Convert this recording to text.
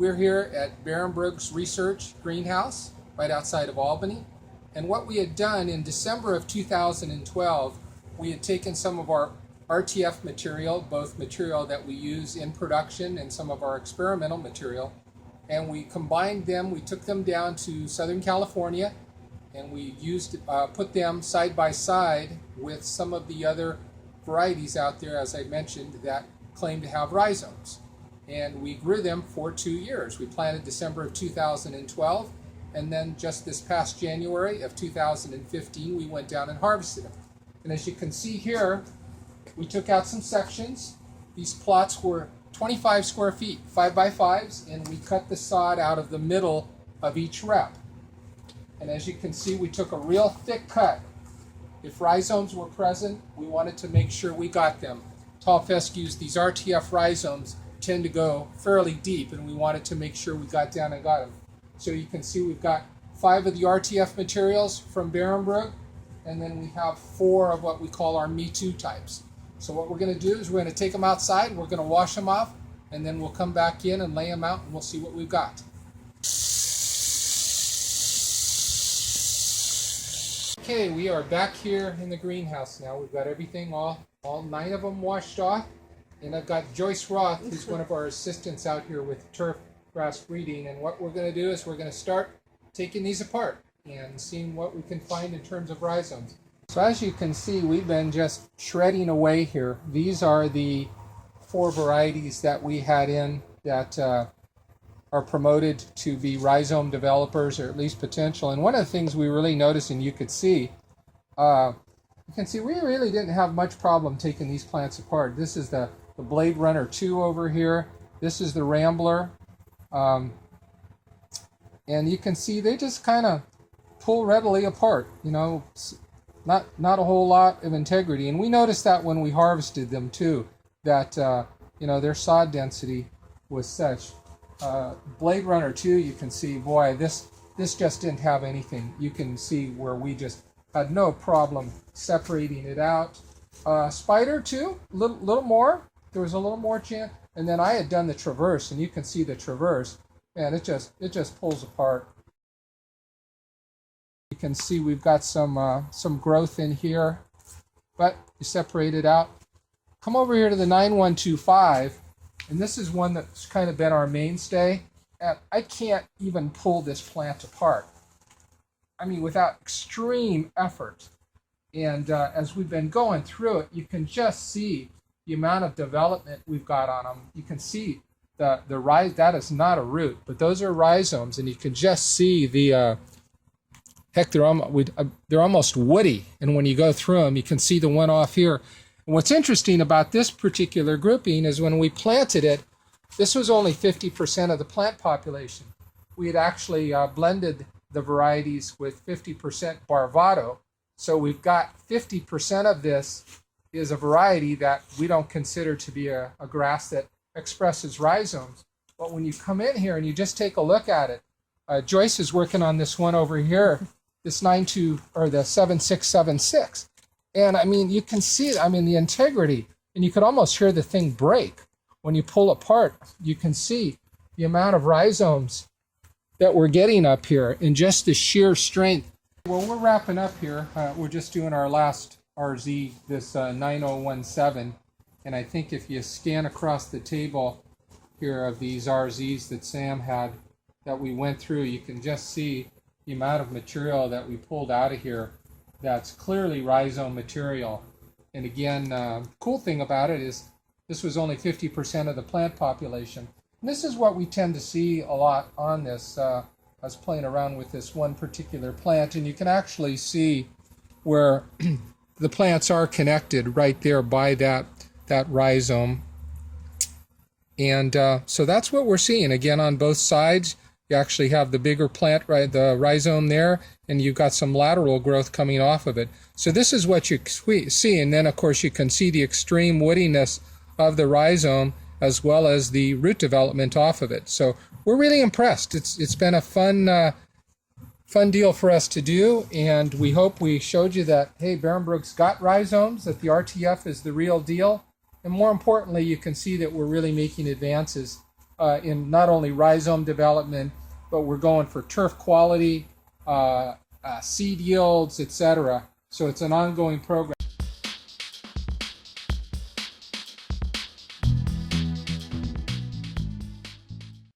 We're here at Barenbrug's research greenhouse right outside of Albany. And what we had done in December of 2012, we had taken some of our RTF material, both material that we use in production and some of our experimental material, and we combined them. We took them down to Southern California, and we put them side by side with some of the other varieties out there, as I mentioned, that claim to have rhizomes. And we grew them for 2 years. We planted December of 2012, and then just this past January of 2015, we went down and harvested them. And as you can see here, we took out some sections. These plots were 25 square feet, 5 by 5s, and we cut the sod out of the middle of each rep. And as you can see, we took a real thick cut. If rhizomes were present, we wanted to make sure we got them. Tall fescues, these RTF rhizomes, tend to go fairly deep, and we wanted to make sure we got down and got them. So you can see we've got 5 of the RTF materials from Barenbrug, and then we have 4 of what we call our Me Too types. So what we're going to do is we're going to take them outside, we're going to wash them off, and then we'll come back in and lay them out, and we'll see what we've got. Okay, we are back here in the greenhouse now. We've got everything, all 9 of them washed off. And I've got Joyce Roth, who's one of our assistants out here with turf grass breeding. And what we're going to do is we're going to start taking these apart and seeing what we can find in terms of rhizomes. So as you can see, we've been just shredding away here. These are the 4 varieties that we had in that are promoted to be rhizome developers, or at least potential. And one of the things we really noticed, and you can see we really didn't have much problem taking these plants apart. This is the Blade Runner 2 over here. This is the Rambler. And you can see they just kind of pull readily apart, you know, not a whole lot of integrity. And we noticed that when we harvested them too, that, you know, their sod density was such. Blade Runner 2, you can see, boy, this just didn't have anything. You can see where we just had no problem separating it out. Spider 2, little more. There was a little more chance. And then I had done the traverse, and you can see the traverse. Man, it just pulls apart. You can see we've got some growth in here, but you separate it out. Come over here to the 9125, and this is one that's kind of been our mainstay. And I can't even pull this plant apart. I mean, without extreme effort. And as we've been going through it, you can just see the amount of development we've got on them. You can see the that is not a root, but those are rhizomes, and you can just see the heck, they're almost woody. And when you go through them, you can see the one off here. And what's interesting about this particular grouping is when we planted it, this was only 50% of the plant population. We had actually blended the varieties with 50% Barvado. So we've got 50% of this is a variety that we don't consider to be a grass that expresses rhizomes. But when you come in here and you just take a look at it, Joyce is working on this one over here, this 7676. And I mean, you can see, I mean, the integrity, and you could almost hear the thing break. When you pull apart, you can see the amount of rhizomes that we're getting up here and just the sheer strength. Well, we're wrapping up here. We're just doing our last RZ, this 9017. And I think if you scan across the table here of these RZs that Sam had that we went through, you can just see the amount of material that we pulled out of here that's clearly rhizome material. And again, cool thing about it is this was only 50% of the plant population. And this is what we tend to see a lot on this. I was playing around with this one particular plant, and you can actually see where the plants are connected right there by that rhizome. And so that's what we're seeing. Again, on both sides, you actually have the bigger plant, right, the rhizome there, and you've got some lateral growth coming off of it. So this is what you see. And then, of course, you can see the extreme woodiness of the rhizome as well as the root development off of it. So we're really impressed. It's been a fun deal for us to do, and we hope we showed you that, hey, Barenbrug's got rhizomes, that the RTF is the real deal, and more importantly, you can see that we're really making advances in not only rhizome development, but we're going for turf quality, seed yields, etc. So it's an ongoing program.